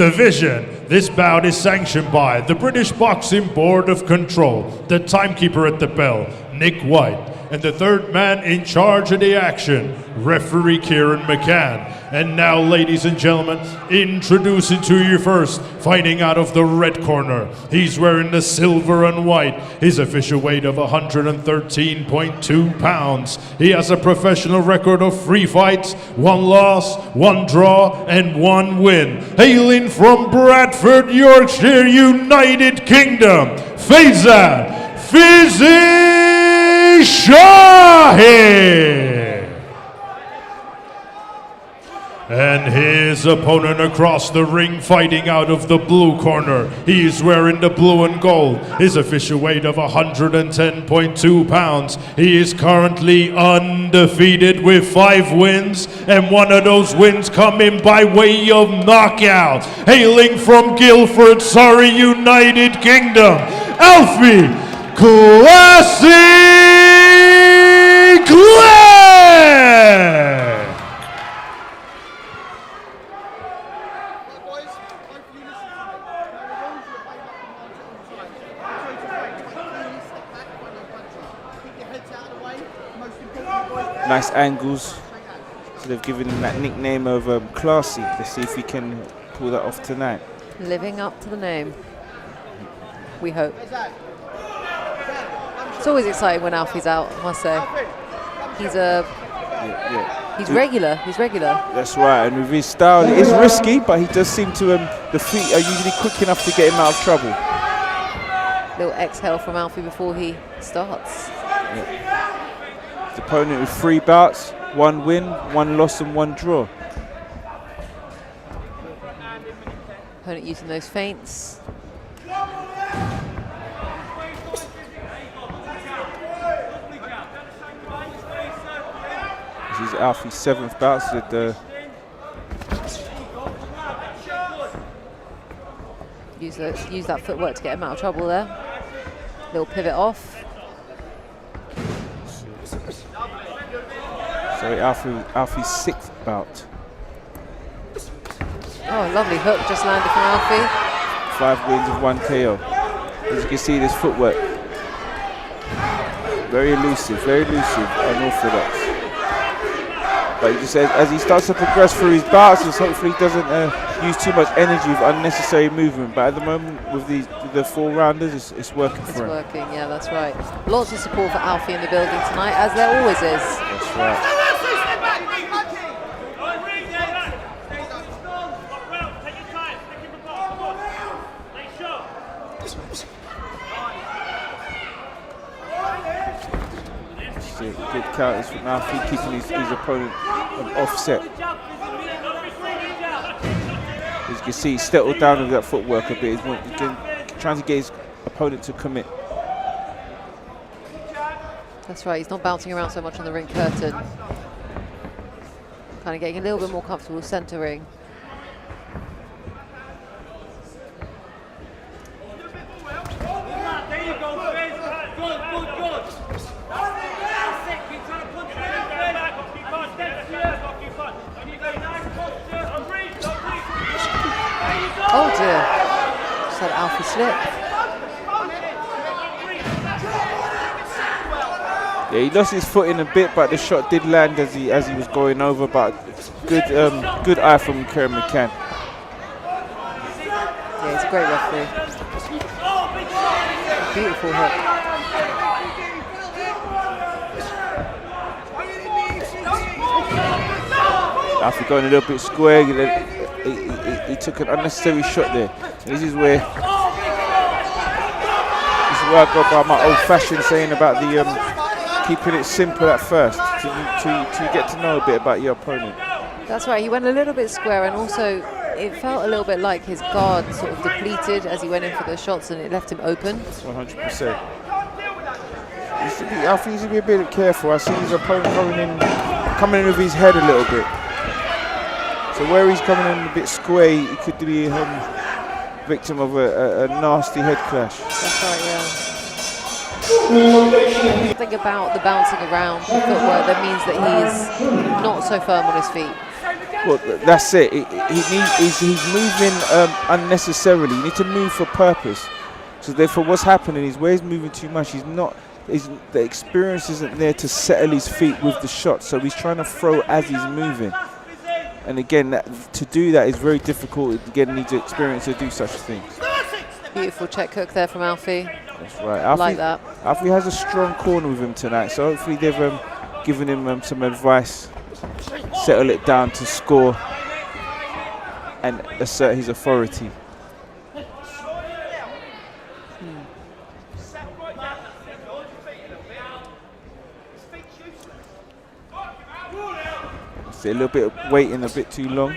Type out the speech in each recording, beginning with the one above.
Division. This bout is sanctioned by the British Boxing Board of Control, the timekeeper at the bell, Nick White, and the third man in charge of the action, referee Kieran McCann. And now, ladies and gentlemen, introducing to you first, fighting out of the red corner. He's wearing the silver and white. His official weight of 113.2 pounds. He has a professional record of 3 fights, 1 loss, 1 draw, and 1 win. Hailing from Bradford, Yorkshire, United Kingdom, Fezan Shahid. And his opponent across the ring, fighting out of the blue corner. He's wearing the blue and gold. His official weight of 110.2 pounds. He is currently undefeated with 5 wins, and one of those wins coming by way of knockout. Hailing from Guildford, Surrey, United Kingdom, Alfie Classy Clegg. Nice angles, so they've given him that nickname of Classy. Let's see if he can pull that off tonight. Living up to the name, we hope. It's always exciting when Alfie's out, I must say. He's he's regular. He's regular. That's right, and with his style, it is risky, but he does seem to the feet are usually quick enough to get him out of trouble. Little exhale from Alfie before he starts. Yeah. His opponent with 3 bouts, 1 win, 1 loss, and 1 draw. Opponent using those feints. This is Alfie's 7th bout with the use that footwork to get him out of trouble there. Little pivot off. Sorry, Alfie's 6th bout. Oh, lovely hook just landed from Alfie. 5 wins of 1 KO. As you can see, this footwork. Very elusive, unorthodox. But he just says, as he starts to progress through his bouts, hopefully he doesn't use too much energy with unnecessary movement. But at the moment, with the 4 rounders, it's working for him. It's working, yeah, that's right. Lots of support for Alfie in the building tonight, as there always is. That's right. Good counters from Alfie, keeping his opponent offset. As you can see, he's settled down with that footwork a bit. He's trying to get his opponent to commit. That's right, he's not bouncing around so much on the ring curtain. Kind of getting a little bit more comfortable centering. Oh dear, just had Alfie slip. Yeah, he lost his foot in a bit, but the shot did land as he was going over. But good eye from Kieran McCann. Yeah, he's a great referee. Beautiful hook. Alfie going a little bit square. He took an unnecessary shot there. This is where I go by my old-fashioned saying about the keeping it simple at first to get to know a bit about your opponent. That's right. He went a little bit square, and also it felt a little bit like his guard sort of depleted as he went in for those shots, and it left him open. 100%. Alfie needs to be a bit careful. I see his opponent coming in with his head a little bit. So where he's coming in a bit square, he could be victim of a nasty head clash. That's right, yeah. Think about the bouncing around the footwork that means that he's not so firm on his feet. Well, that's it. He's moving unnecessarily. You need to move for purpose. So therefore, what's happening is where he's moving too much. The experience isn't there to settle his feet with the shot. So he's trying to throw as he's moving. And again, to do that is very difficult. Again, he needs experience to do such things. Beautiful check hook there from Alfie. That's right. Alfie, like that. Alfie has a strong corner with him tonight. So hopefully they've given him some advice. Settle it down to score and assert his authority. See, a little bit of waiting, a bit too long.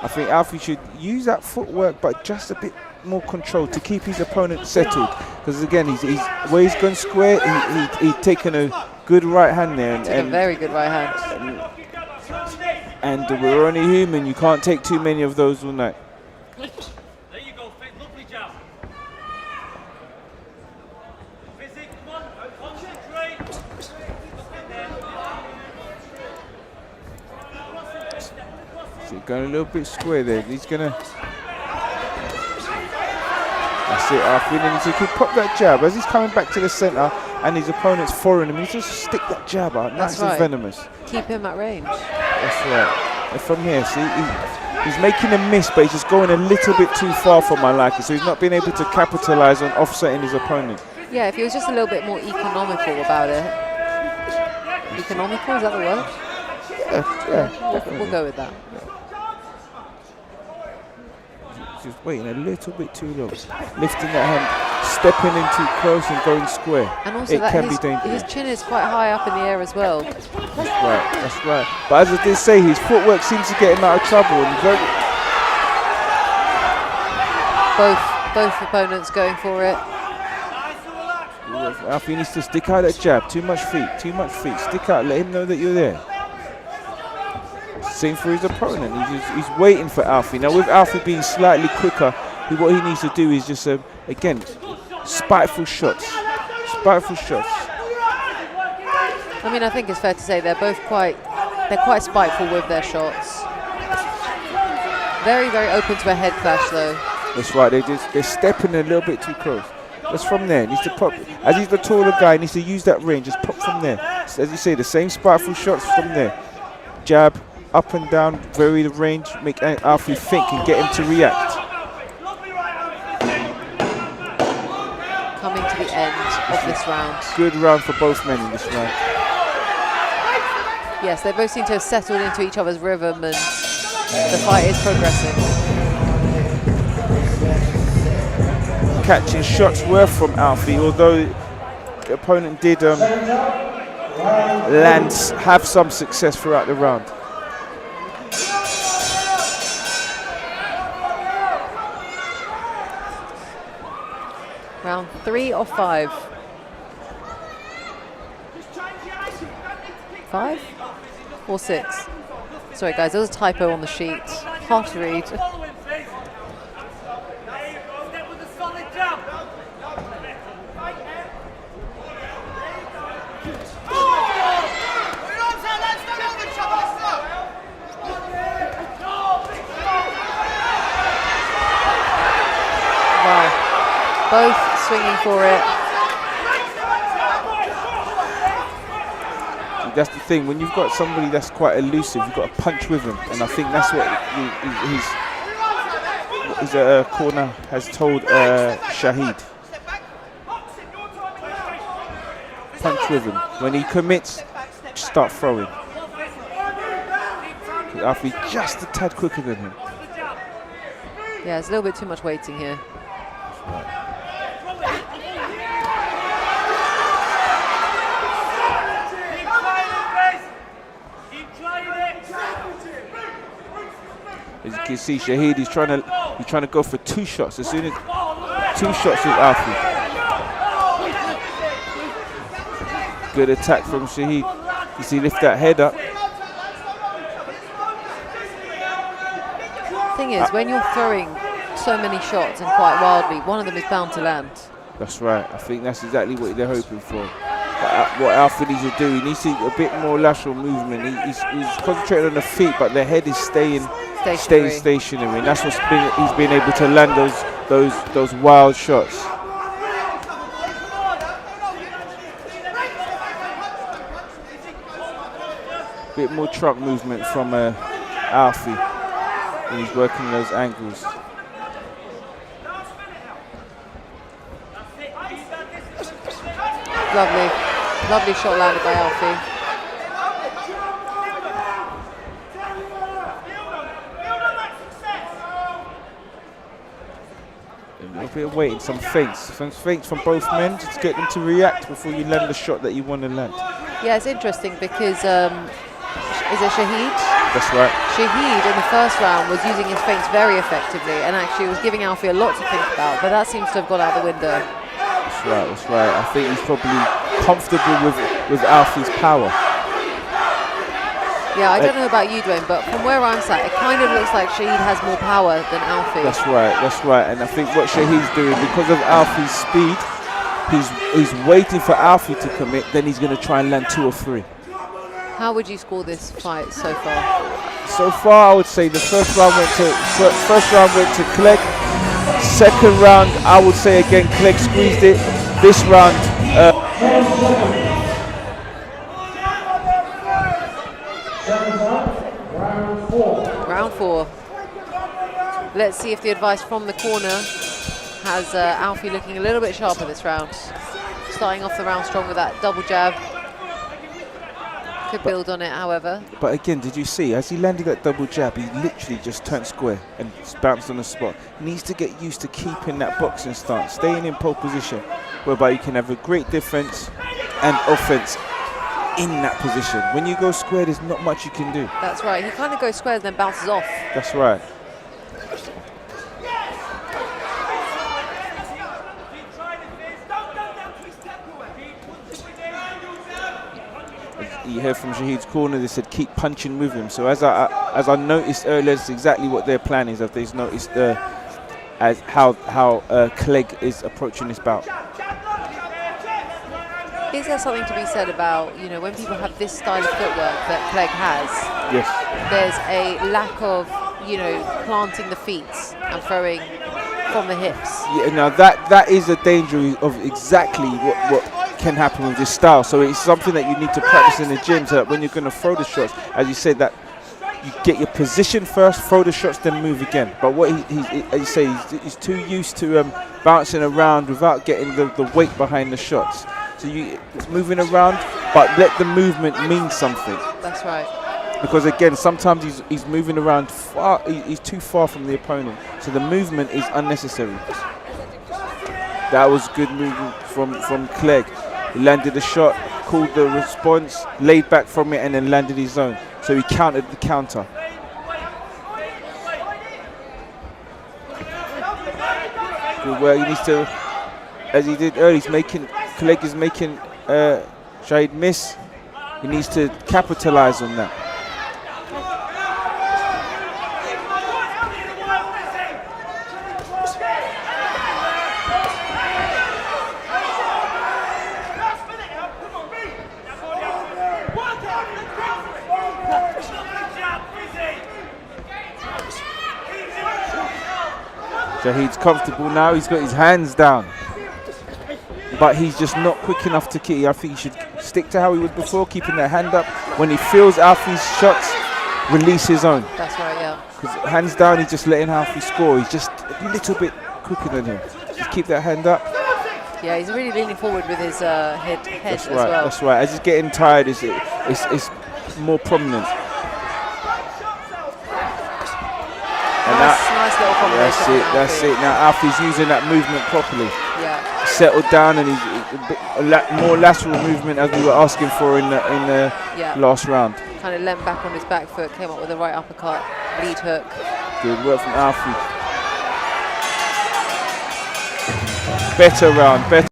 I think Alfie should use that footwork, but just a bit more control to keep his opponent settled. Because again, where he's gone square, he's taken a good right hand there. A very good right hand. And we're only human, you can't take too many of those all night. There you go, lovely jab. Physic, come on, concentrate. So going a little bit square there. He's gonna. That's it, Alfie. And he can pop that jab as he's coming back to the center, and his opponent's foreign him. He just stick that jab out, nice and venomous. Keep him at range. That's right. And from here, see, he's making a miss, but he's just going a little bit too far for my liking. So he's not being able to capitalize on offsetting his opponent. Yeah, if he was just a little bit more economical about it. Economical, is that the word? Yeah. We'll go with that. Just waiting a little bit too long. Lifting that hand, stepping in too close and going square. And also it can be dangerous. His chin is quite high up in the air as well. That's right. But as I did say, his footwork seems to get him out of trouble. And both opponents going for it. Alfie needs to stick out that jab. Too much feet. Stick out, let him know that you're there. Same for his opponent. He's waiting for Alfie. Now with Alfie being slightly quicker, what he needs to do is just, again, spiteful shots. I mean, I think it's fair to say they're quite spiteful with their shots. Very, very open to a head clash though. That's right, they're stepping a little bit too close. That's from there, needs to pop. As he's the taller guy, he needs to use that range, just pop from there. So as you say, the same spiteful shots from there. Jab, up and down, vary the range, make Alfie think and get him to react. Coming to the end of this round. Good round for both men in this round. Yes, they both seem to have settled into each other's rhythm and the fight is progressing. Catching shots were from Alfie, although the opponent did have some success throughout the round. Round 3 or 5? 5 or 6? Sorry guys, there was a typo on the sheet. Hard to read. Wow. Both swinging for it. That's the thing, when you've got somebody that's quite elusive, you've got to punch with him, and I think that's what his corner has told Shahid. Punch with him. When he commits, start throwing. Alfie just a tad quicker than him. Yeah, it's a little bit too much waiting here. As you can see, Shahid is trying to go for 2 shots. As soon as 2 shots with Alfie. Good attack from Shahid. You see, lift that head up. Thing is, when you're throwing so many shots and quite wildly, one of them is bound to land. That's right. I think that's exactly what they're hoping for. what Alfie needs to do. He needs to a bit more lateral movement. He's concentrating on the feet, but the head is staying stationary. And that's he's been able to land those wild shots. Bit more truck movement from Alfie when he's working those angles. Lovely shot landed by Alfie. A little bit of waiting, some feints from both men, just get them to react before you land the shot that you want to land. Yeah, it's interesting because is it Shahid? That's right. Shahid in the first round was using his feints very effectively and actually was giving Alfie a lot to think about, but that seems to have gone out the window. That's right. I think he's probably comfortable with Alfie's power. Yeah, I don't know about you, Dwayne, but from where I'm sat, it kind of looks like Shahid has more power than Alfie. That's right. And I think what Shahid's doing, because of Alfie's speed, he's waiting for Alfie to commit, then he's going to try and land 2 or 3. How would you score this fight so far? So far, I would say the first round went to Clegg. Second round, I would say again, Clegg squeezed it. This round, Round 4. Let's see if the advice from the corner has Alfie looking a little bit sharper this round. Starting off the round strong with that double jab. Could build on it, however. But again, did you see, as he landed that double jab, he literally just turned square and bounced on the spot. He needs to get used to keeping that boxing stance, staying in pole position, whereby you can have a great defense and offense in that position. When you go square, there's not much you can do. That's right. He kind of goes square and then bounces off. That's right. You heard from Shahid's corner, they said keep punching with him. So as I noticed earlier, that's exactly what their plan is. I've noticed as how Clegg is approaching this bout. Is there something to be said about, you know, when people have this style of footwork that Clegg has? Yes. There's a lack of, you know, planting the feet and throwing from the hips. Yeah. Now that is a danger of exactly what can happen with this style. So it's something that you need to practice in the gym, so that when you're going to throw the shots, as you said, that you get your position first, throw the shots, then move again. But what as you say, he's too used to bouncing around without getting the weight behind the shots. So it's moving around, but let the movement mean something. That's right. Because again, sometimes he's moving around far, he's too far from the opponent. So the movement is unnecessary. That was good movement from Clegg. He landed the shot, called the response, laid back from it, and then landed his own. So he countered the counter. Good work. He needs to, as he did earlier, Clegg is making Shahid miss. He needs to capitalize on that. Shahid's comfortable now, he's got his hands down. But he's just not quick enough to kick. I think he should stick to how he was before, keeping that hand up. When he feels Alfie's shots, release his own. That's right, yeah. Because hands down, he's just letting Alfie score. He's just a little bit quicker than him. Just keep that hand up. Yeah, he's really leaning forward with his head That's as right, well. that's right. As he's getting tired, it's more prominent. And Nice little combination. That's it. Now Alfie's using that movement properly. Yeah. Settled down, and he's more lateral movement as we were asking for in the last round. Kind of leant back on his back foot, came up with the right uppercut, lead hook. Good work from Alfie. Better round, better.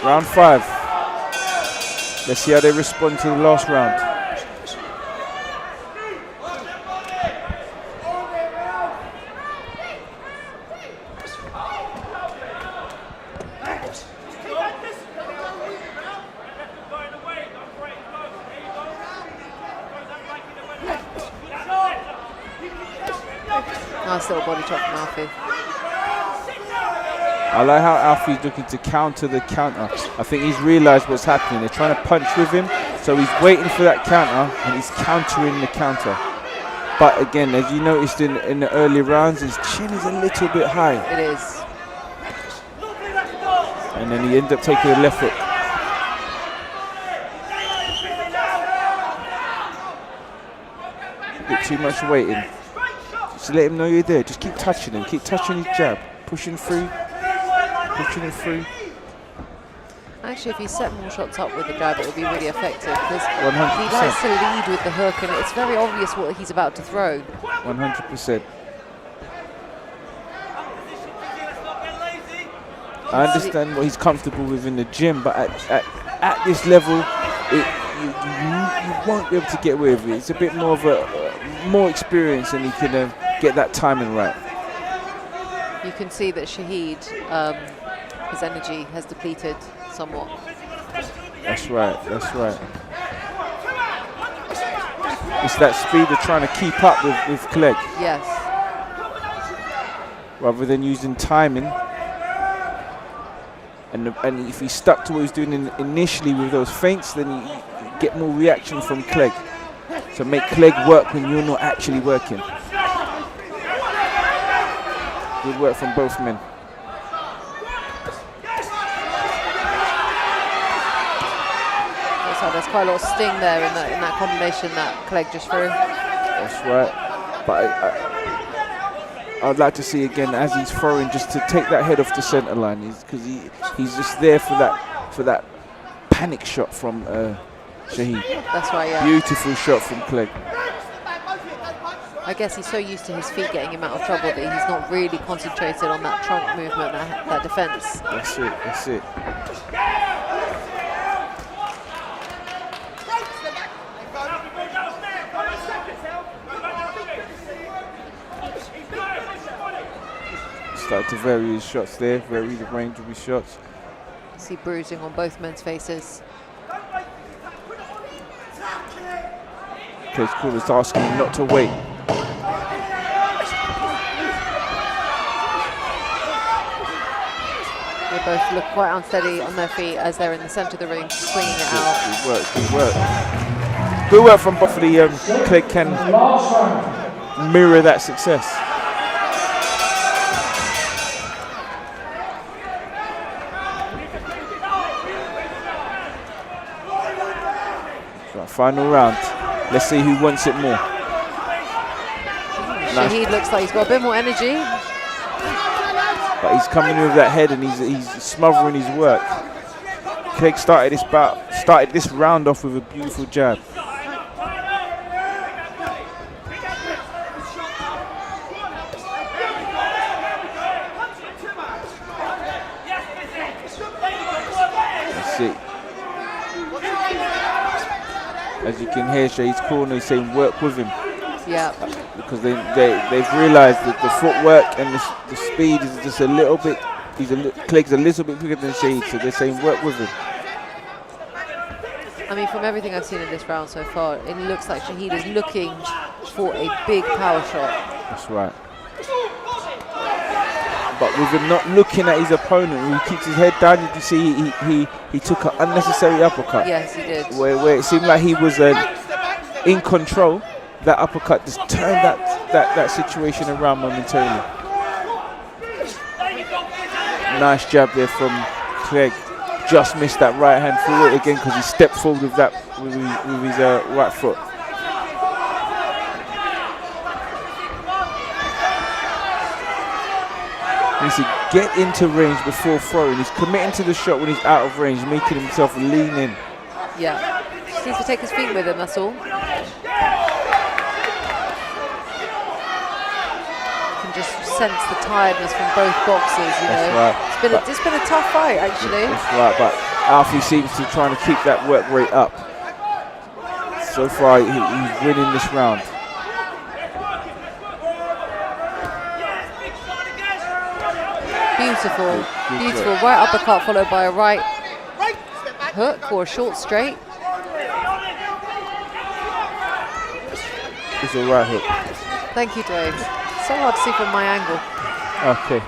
Round 5. Let's see how they respond to the last round. Nice little body chop from Alfie. I like how Alfie's looking to counter the counter. I think he's realised what's happening. They're trying to punch with him, so he's waiting for that counter and he's countering the counter. But again, as you noticed in the early rounds, his chin is a little bit high. It is. And then he ends up taking a left hook. A bit too much waiting. Just let him know you're there. Just keep touching him. Keep touching his jab. Pushing through. Pushing it through. Actually, if he set more shots up with the jab, it would be really effective because 100%. he likes to lead with the hook, and it's very obvious what he's about to throw. 100%. I understand what he's comfortable with in the gym, but at this level, you won't be able to get away with it. It's a bit more of more experience, and he can get that timing right. You can see that Shahid, his energy has depleted somewhat. That's right, that's right. It's that speed of trying to keep up with Clegg. Yes. Rather than using timing. And if he stuck to what he was doing initially with those feints, then you get more reaction from Clegg. So make Clegg work when you're not actually working. Good work from both men. So there's quite a lot of sting there in that combination that Clegg just threw. That's right. But I'd like to see again as he's throwing, just to take that head off the center line, because he's just there for that panic shot from Shahid. That's right, yeah. Beautiful shot from Clegg. I guess he's so used to his feet getting him out of trouble that he's not really concentrated on that trunk movement, that defense. That's it, that's it. Started to vary his shots there, vary the range of his shots. See bruising on both men's faces. Coach Cool is asking him not to wait. They both look quite unsteady on their feet as they're in the centre of the ring, swinging it out. Good work, good work. Good work from both of the Clegg can mirror that success. Final round. Let's see who wants it more. Shahid looks like he's got a bit more energy. But he's coming with that head and he's smothering his work. Clegg started this round off with a beautiful jab. Let's see. As you can hear, Shahid's corner is saying work with him. Yeah. Because they've realised that the footwork and the speed is just a little bit, Clegg's a little bit quicker than Shahid, so they're saying work with him. I mean, from everything I've seen in this round so far, it looks like Shahid is looking for a big power shot. That's right. But with him not looking at his opponent, who keeps his head down, you can see he took an unnecessary uppercut. Yes, he did. Where it seemed like he was in control. That uppercut just turned that situation around momentarily. Nice jab there from Clegg. Just missed that right hand forward again because he stepped forward with his right foot. He needs to get into range before throwing. He's committing to the shot when he's out of range, making himself lean in. Yeah, just needs to take his feet with him, that's all. Just sense the tiredness from both boxers, you know. Right. It's been a tough fight, actually. That's right, but Alfie seems to trying to keep that work rate up. So far, he's winning this round. Beautiful, beautiful. Right uppercut followed by a right hook or a short straight. It's a right hook. Thank you, Dave. So hard to see from my angle. Okay.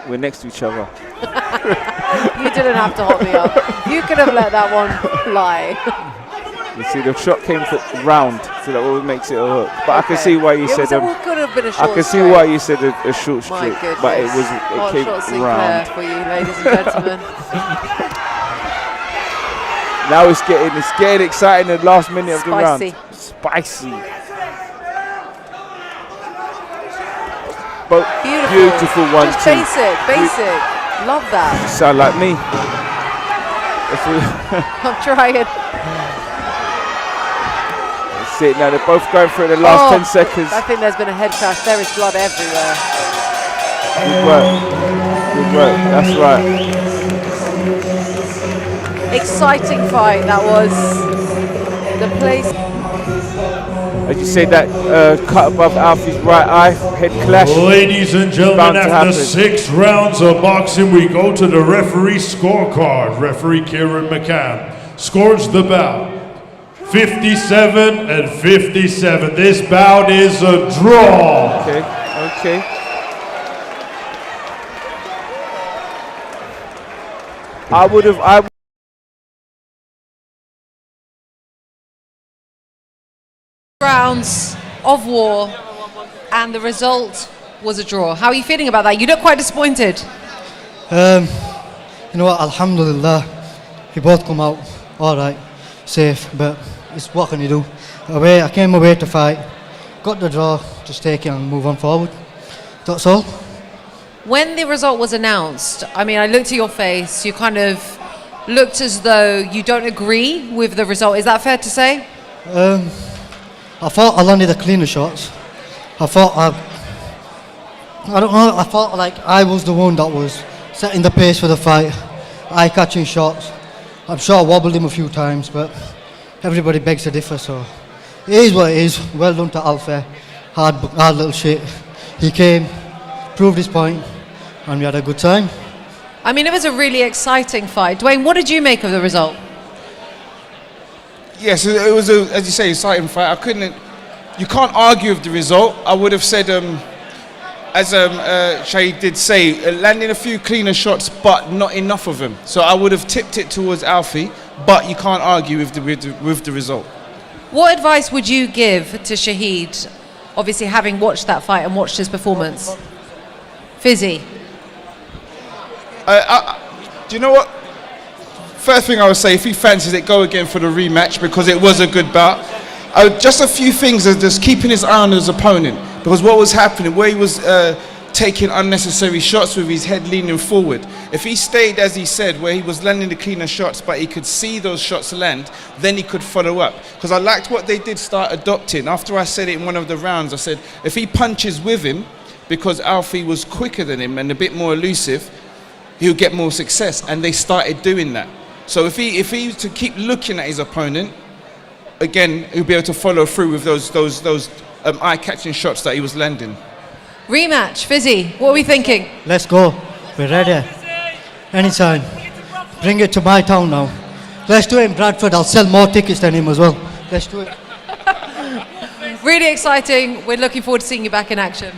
We're next to each other. You didn't have to hold me up. You could have let that one lie. You see, the shot came round, so that what makes it a hook. But I can see why you said could have been a short I can see straight. why you said a short My straight, goodness. but it Hot came shot Sinclair round. for you, ladies and gentlemen. Now it's getting exciting in the last minute of the round. Spicy. But beautiful one. Just basic. Love that. You sound like me. I'm trying. That's it. Now they're both going for it in the last 10 seconds. I think there's been a head crash. There is blood everywhere. Good work. That's right. Exciting fight that was. The place. As you say, that cut above Alfie's right eye, head clash. Ladies and gentlemen, after happen. 6 rounds of boxing, we go to the referee scorecard. Referee Kieran McCann scores the bout 57 and 57. This bout is a draw. Okay. I Rounds of war, and the result was a draw. How are you feeling about that? You look quite disappointed. You know what, alhamdulillah, we both come out all right, safe, but it's what can you do? I came away to fight, got the draw, just take it and move on forward. That's all. When the result was announced, I mean, I looked at your face, you kind of looked as though you don't agree with the result. Is that fair to say? I thought I landed the cleaner shots. I thought I don't know, I thought like I was the one that was setting the pace for the fight, eye-catching shots. I'm sure I wobbled him a few times, but everybody begs to differ, so it is what it is. Well done to Alfie. Hard little shit. He came, proved his point, and we had a good time. I mean, it was a really exciting fight. Dwayne, what did you make of the result? Yes, it was, as you say, exciting fight. You can't argue with the result. I would have said, as Shahid did say, landing a few cleaner shots, but not enough of them. So I would have tipped it towards Alfie, but you can't argue with the result. What advice would you give to Shahid, obviously having watched that fight and watched his performance? Fizzy. Do you know what? First thing I would say, if he fancies it, go again for the rematch because it was a good bout. Just a few things, just keeping his eye on his opponent, because what was happening, where he was taking unnecessary shots with his head leaning forward. If he stayed, as he said, where he was landing the cleaner shots, but he could see those shots land, then he could follow up. Because I liked what they did start adopting. After I said it in one of the rounds, I said, if he punches with him, because Alfie was quicker than him and a bit more elusive, he'll get more success. And they started doing that. So if he was to keep looking at his opponent, again, he'll be able to follow through with those eye-catching shots that he was landing. Rematch, Fizzy, what are we thinking? Let's go. We're ready. Anytime. Bring it to my town now. Let's do it in Bradford. I'll sell more tickets than him as well. Let's do it. Really exciting. We're looking forward to seeing you back in action.